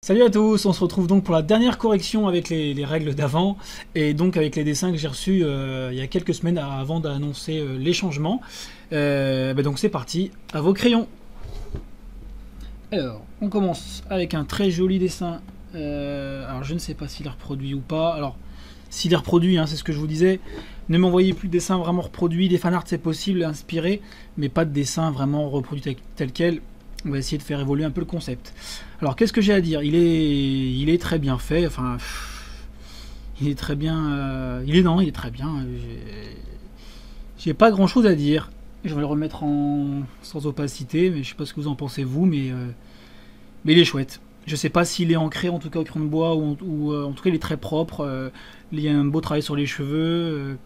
Salut à tous, on se retrouve donc pour la dernière correction avec les règles d'avant et donc avec les dessins que j'ai reçus il y a quelques semaines avant d'annoncer les changements. Donc c'est parti, à vos crayons. Alors, on commence avec un très joli dessin. Alors je ne sais pas s'il est reproduit ou pas. Alors, s'il est reproduit, hein, c'est ce que je vous disais. Ne m'envoyez plus de dessins vraiment reproduits. Des fanarts c'est possible, inspirés, mais pas de dessins vraiment reproduits tel quel. On va essayer de faire évoluer un peu le concept. Alors, qu'est-ce que j'ai à dire ? Il est très bien fait. Enfin, il est très bien. Il est très bien. J'ai pas grand-chose à dire. Je vais le remettre en sans opacité, mais je sais pas ce que vous en pensez vous, mais il est chouette. Je sais pas s'il est ancré, en tout cas au crayon de bois, ou en tout cas il est très propre. Il y a un beau travail sur les cheveux.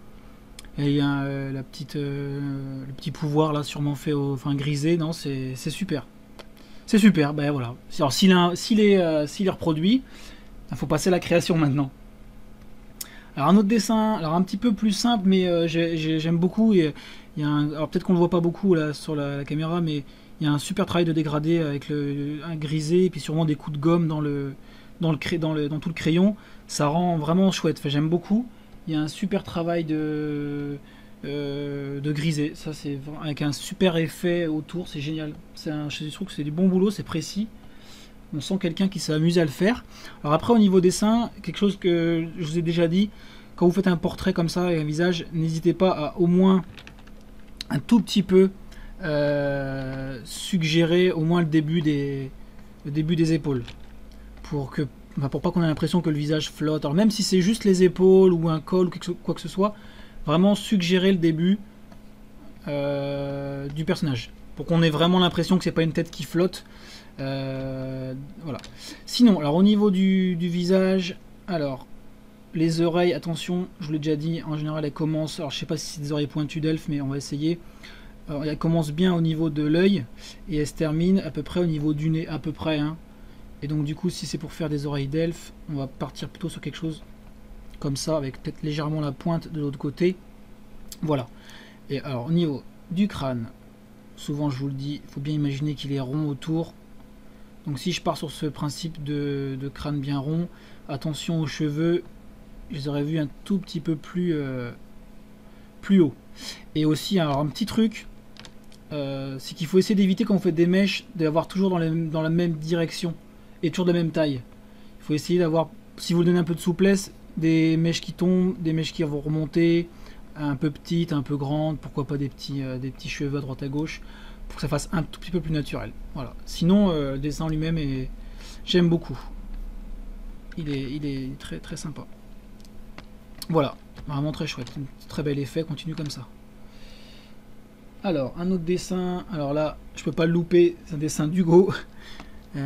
Et il y a le petit pouvoir là sûrement fait enfin grisé. Non, c'est super. C'est super, ben voilà. Alors s'il est reproduit, il faut passer à la création maintenant. Alors un autre dessin, alors un petit peu plus simple, mais j'aime beaucoup. Alors peut-être qu'on le voit pas beaucoup là sur la caméra, mais il y a un super travail de dégradé avec un grisé et puis sûrement des coups de gomme dans tout le crayon. Ça rend vraiment chouette. Enfin, j'aime beaucoup. Il y a un super travail de grisé. Ça c'est avec un super effet autour. C'est génial. Je trouve que c'est du bon boulot. C'est précis. On sent quelqu'un qui s'est amusé à le faire. Alors après au niveau dessin, quelque chose que je vous ai déjà dit, quand vous faites un portrait comme ça et un visage, n'hésitez pas à au moins un tout petit peu suggérer au moins le début des épaules pour pas qu'on ait l'impression que le visage flotte. Alors même si c'est juste les épaules ou un col ou quoi que ce soit, vraiment suggérer le début du personnage pour qu'on ait vraiment l'impression que c'est pas une tête qui flotte. Voilà. Sinon, alors au niveau du visage, alors les oreilles, attention, je vous l'ai déjà dit, en général elles commencent, alors je sais pas si c'est des oreilles pointues d'elfe, mais on va essayer. Alors, elles commencent bien au niveau de l'œil et elles se terminent à peu près au niveau du nez, à peu près. Hein. Et donc du coup, si c'est pour faire des oreilles d'elfe, on va partir plutôt sur quelque chose comme ça, avec peut-être légèrement la pointe de l'autre côté. Voilà. Et alors au niveau du crâne, souvent je vous le dis, il faut bien imaginer qu'il est rond autour. Donc si je pars sur ce principe de crâne bien rond, attention aux cheveux, je les aurais vus un tout petit peu plus haut. Et aussi, alors un petit truc, c'est qu'il faut essayer d'éviter quand vous faites des mèches, d'avoir toujours dans la même direction et toujours de la même taille. Il faut essayer d'avoir, si vous donnez un peu de souplesse, des mèches qui tombent, des mèches qui vont remonter, un peu petites, un peu grandes, pourquoi pas des petits cheveux à droite à gauche, pour que ça fasse un tout petit peu plus naturel. Voilà. Sinon, le dessin lui-même, j'aime beaucoup. Il est très très sympa. Voilà, vraiment très chouette, un très bel effet, continue comme ça. Alors, un autre dessin, alors là, je peux pas le louper, c'est un dessin d'Hugo. Je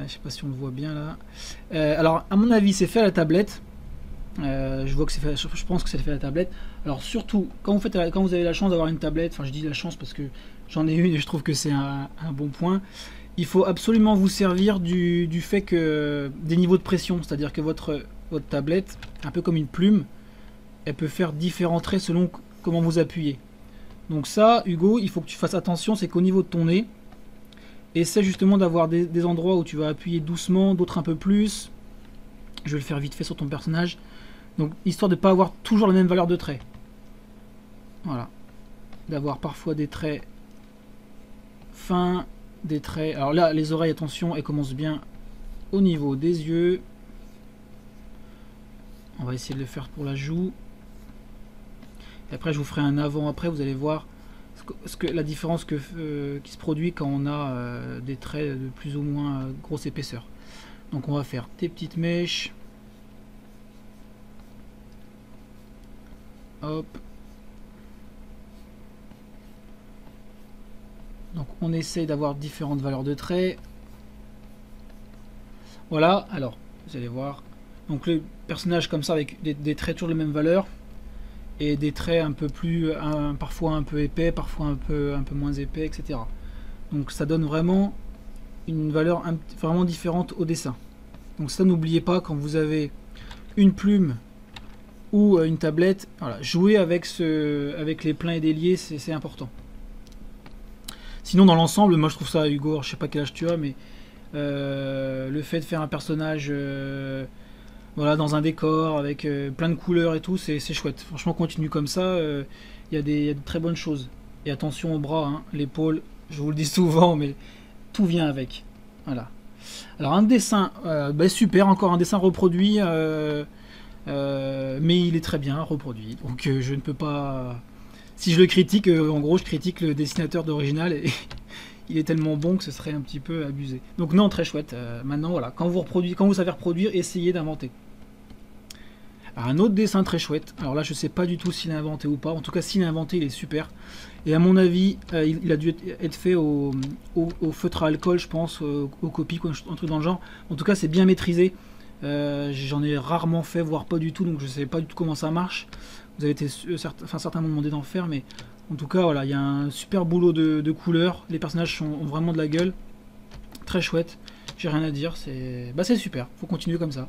sais pas si on le voit bien là. Alors, à mon avis, c'est fait à la tablette. Je vois que c'est fait, je pense que c'est fait à la tablette. Alors surtout, quand vous avez la chance d'avoir une tablette, enfin je dis la chance parce que j'en ai une et je trouve que c'est un bon point. Il faut absolument vous servir du fait que des niveaux de pression, c'est-à-dire que votre tablette, un peu comme une plume, elle peut faire différents traits selon comment vous appuyez. Donc ça, Hugo, il faut que tu fasses attention, c'est qu'au niveau de ton nez, essaie justement d'avoir des endroits où tu vas appuyer doucement, d'autres un peu plus. Je vais le faire vite fait sur ton personnage. Donc, histoire de ne pas avoir toujours la même valeur de trait. Voilà. D'avoir parfois des traits fins, des traits... Alors là, les oreilles, attention, elles commencent bien au niveau des yeux. On va essayer de le faire pour la joue. Et après, je vous ferai un avant-après, vous allez voir la différence qui se produit quand on a des traits de plus ou moins grosse épaisseur. Donc on va faire des petites mèches. Hop. Donc on essaye d'avoir différentes valeurs de traits. Voilà, alors, vous allez voir. Donc le personnage comme ça avec des traits toujours de la même valeur. Et des traits un peu plus, parfois un peu épais, parfois un peu moins épais, etc. Donc ça donne vraiment une valeur vraiment différente au dessin. Donc ça, n'oubliez pas, quand vous avez une plume ou une tablette, voilà, jouer avec les pleins et déliés, c'est important. Sinon dans l'ensemble, moi je trouve ça, Hugo, je sais pas quel âge tu as, mais le fait de faire un personnage voilà, dans un décor avec plein de couleurs et tout, c'est chouette. Franchement, continue comme ça, il y a de très bonnes choses. Et attention aux bras, hein, l'épaule, je vous le dis souvent, mais tout vient avec. Voilà. Alors un dessin, bah, super, encore un dessin reproduit, mais il est très bien reproduit. Donc je ne peux pas... Si je le critique, en gros je critique le dessinateur d'original et il est tellement bon que ce serait un petit peu abusé. Donc non, très chouette. Maintenant voilà, quand vous savez reproduire, essayez d'inventer. Un autre dessin très chouette. Alors là, je sais pas du tout s'il a inventé ou pas. En tout cas, s'il a inventé, il est super. Et à mon avis, il a dû être fait au feutre à alcool, je pense, aux copies, quoi, un truc dans le genre. En tout cas, c'est bien maîtrisé. J'en ai rarement fait, voire pas du tout, donc je sais pas du tout comment ça marche. Vous avez été, certains m'ont demandé d'en faire, mais en tout cas, voilà, il y a un super boulot de couleurs. Les personnages ont vraiment de la gueule. Très chouette. J'ai rien à dire. C'est super. Faut continuer comme ça.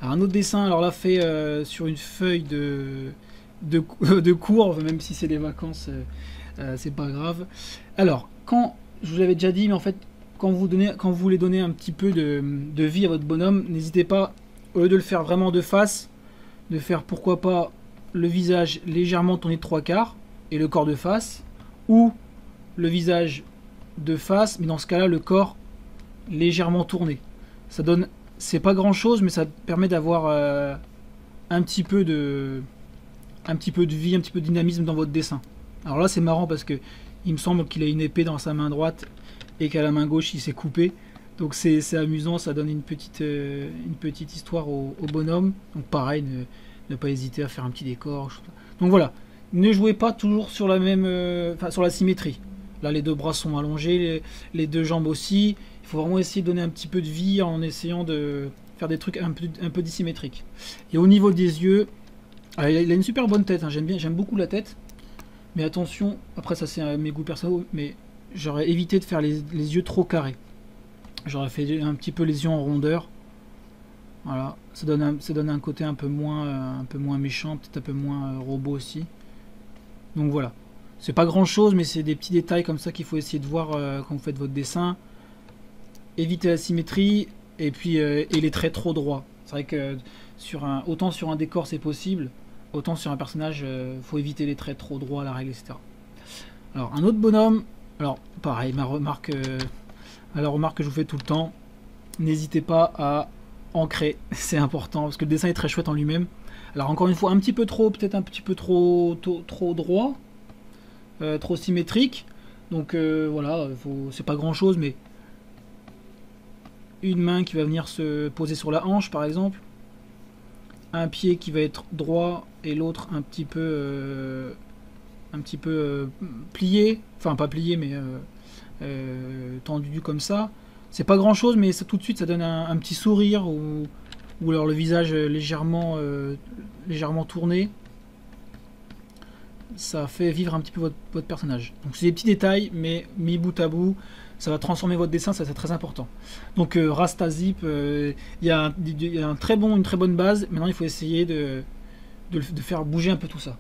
Alors un autre dessin, alors là fait sur une feuille de cours, même si c'est des vacances, c'est pas grave. Alors, je vous l'avais déjà dit, mais en fait, quand vous voulez donner un petit peu de vie à votre bonhomme, n'hésitez pas, au lieu de le faire vraiment de face, de faire pourquoi pas le visage légèrement tourné de 3/4 et le corps de face, ou le visage de face, mais dans ce cas-là, le corps légèrement tourné. Ça donne... C'est pas grand chose, mais ça permet d'avoir un petit peu de vie, un petit peu de dynamisme dans votre dessin. Alors là, c'est marrant parce que il me semble qu'il a une épée dans sa main droite et qu'à la main gauche, il s'est coupé. Donc c'est amusant, ça donne une petite histoire au bonhomme. Donc pareil, ne pas hésiter à faire un petit décor. Donc voilà, ne jouez pas toujours sur la même, sur la symétrie. Là, les deux bras sont allongés, les deux jambes aussi. Il faut vraiment essayer de donner un petit peu de vie en essayant de faire des trucs un peu dissymétriques. Et au niveau des yeux, il a une super bonne tête, hein, j'aime beaucoup la tête. Mais attention, après ça c'est mes goûts perso, mais j'aurais évité de faire les yeux trop carrés. J'aurais fait un petit peu les yeux en rondeur. Voilà, ça donne un côté un peu moins méchant, peut-être un peu moins robot aussi. Donc voilà, c'est pas grand chose, mais c'est des petits détails comme ça qu'il faut essayer de voir quand vous faites votre dessin. Éviter la symétrie et puis et les traits trop droits. C'est vrai que autant sur un décor c'est possible, autant sur un personnage faut éviter les traits trop droits, la règle, etc. Alors un autre bonhomme, alors pareil, la remarque que je vous fais tout le temps, n'hésitez pas à ancrer, c'est important parce que le dessin est très chouette en lui-même. Alors encore une fois, un petit peu trop, peut-être un petit peu trop droit, trop symétrique. Donc voilà, c'est pas grand chose, mais une main qui va venir se poser sur la hanche par exemple, un pied qui va être droit et l'autre un petit peu plié, enfin pas plié mais tendu comme ça. C'est pas grand chose, mais ça, tout de suite ça donne un petit sourire ou alors le visage légèrement tourné. Ça fait vivre un petit peu votre personnage. Donc c'est des petits détails, mais mis bout à bout, ça va transformer votre dessin, ça c'est très important. Donc Rastazip, il y a une très bonne base. Maintenant il faut essayer de faire bouger un peu tout ça.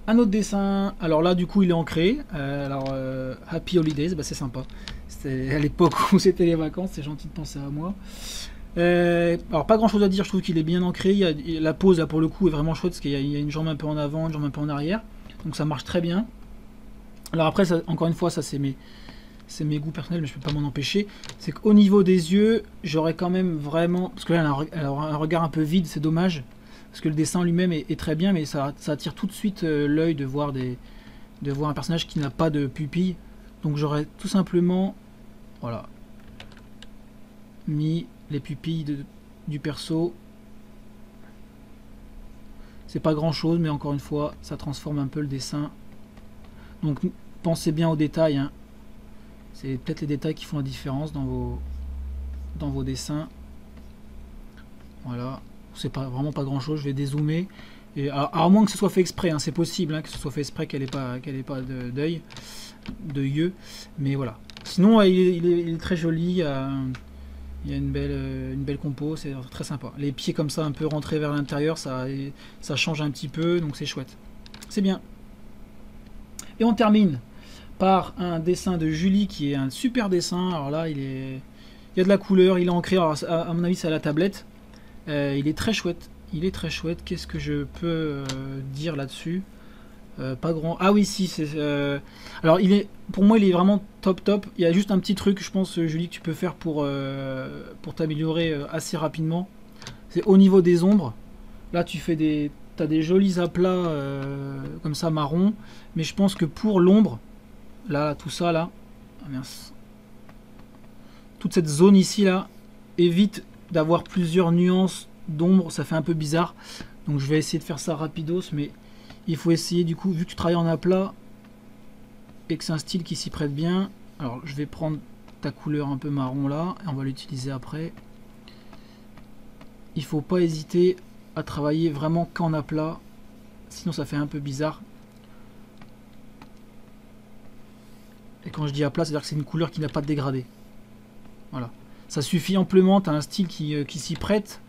Un autre dessin, alors là du coup il est ancré. Happy Holidays, bah, c'est sympa. C'était à l'époque où c'était les vacances, c'est gentil de penser à moi. Alors pas grand chose à dire, je trouve qu'il est bien ancré. La pose là pour le coup est vraiment chouette parce qu'il y a une jambe un peu en avant, une jambe un peu en arrière. Donc ça marche très bien. Alors après, encore une fois, ça c'est mes goûts personnels, mais je peux pas m'en empêcher. C'est qu'au niveau des yeux, j'aurais quand même vraiment... Parce que là, elle a un regard un peu vide, c'est dommage. Parce que le dessin lui-même est très bien, mais ça attire tout de suite l'œil de voir un personnage qui n'a pas de pupille. Donc j'aurais tout simplement... Voilà. Mis les pupilles du perso. C'est pas grand chose, mais encore une fois, ça transforme un peu le dessin. Donc pensez bien aux détails, hein. C'est peut-être les détails qui font la différence dans vos dessins. Voilà, c'est vraiment pas grand chose, je vais dézoomer. Et à moins que ce soit fait exprès, hein, c'est possible hein, que ce soit fait exprès qu'elle n'ait pas d'œil, de yeux, mais voilà. Sinon il est très joli, il y a une belle compo, c'est très sympa. Les pieds comme ça un peu rentrés vers l'intérieur, ça change un petit peu, donc c'est chouette. C'est bien. Et on termine par un dessin de Julie qui est un super dessin. Alors là, il y a de la couleur, il est ancré. Alors, à mon avis, c'est à la tablette. Il est très chouette. Il est très chouette. Qu'est-ce que je peux dire là-dessus? Pas grand. Ah oui, si. Alors, pour moi, il est vraiment top. Il y a juste un petit truc, je pense, Julie, que tu peux faire pour t'améliorer assez rapidement. C'est au niveau des ombres. Là, t'as des jolis aplats comme ça marron. Mais je pense que pour l'ombre, là, tout ça, là. Ah, mince. Toute cette zone ici, là, évite d'avoir plusieurs nuances d'ombre. Ça fait un peu bizarre. Donc, je vais essayer de faire ça rapidos, mais il faut essayer, du coup, vu que tu travailles en aplat et que c'est un style qui s'y prête bien. Alors, je vais prendre ta couleur un peu marron là, et on va l'utiliser après. Il faut pas hésiter à travailler vraiment qu'en aplat, sinon ça fait un peu bizarre. Et quand je dis aplat, c'est-à-dire que c'est une couleur qui n'a pas de dégradé. Voilà. Ça suffit amplement, tu as un style qui s'y prête.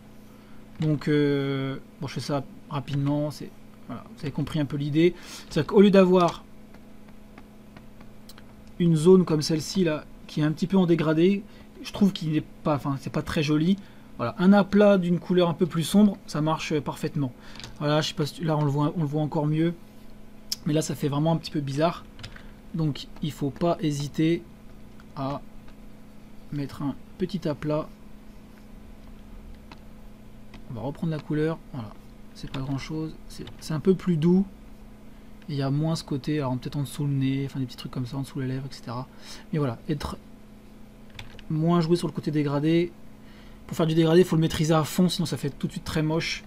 Donc, bon, je fais ça rapidement, voilà, vous avez compris un peu l'idée. C'est-à-dire qu'au lieu d'avoir une zone comme celle-ci là, qui est un petit peu en dégradé, je trouve qu'il n'est pas, enfin, c'est pas très joli. Voilà, un aplat d'une couleur un peu plus sombre, ça marche parfaitement. Voilà, je sais pas si là on le voit encore mieux, mais là ça fait vraiment un petit peu bizarre. Donc il faut pas hésiter à mettre un petit aplat. On va reprendre la couleur. Voilà, c'est pas grand chose, c'est un peu plus doux. Il y a moins ce côté, alors peut-être en dessous le nez, enfin des petits trucs comme ça, en dessous les lèvres, etc. Mais voilà, être moins joué sur le côté dégradé. Pour faire du dégradé, il faut le maîtriser à fond, sinon ça fait tout de suite très moche.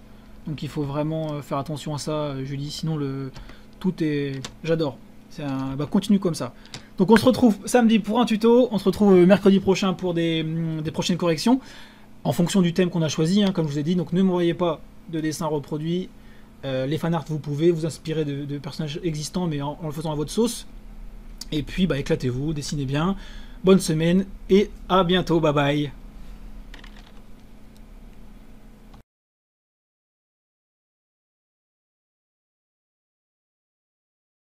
Donc il faut vraiment faire attention à ça, Julie. Sinon tout est... J'adore. Continue comme ça. Donc on se retrouve samedi pour un tuto. On se retrouve mercredi prochain pour des prochaines corrections. En fonction du thème qu'on a choisi, hein, comme je vous ai dit. Donc ne m'envoyez pas de dessins reproduits. Les fanarts, vous pouvez vous inspirer de personnages existants, mais en le faisant à votre sauce. Et puis éclatez-vous, dessinez bien. Bonne semaine et à bientôt. Bye bye.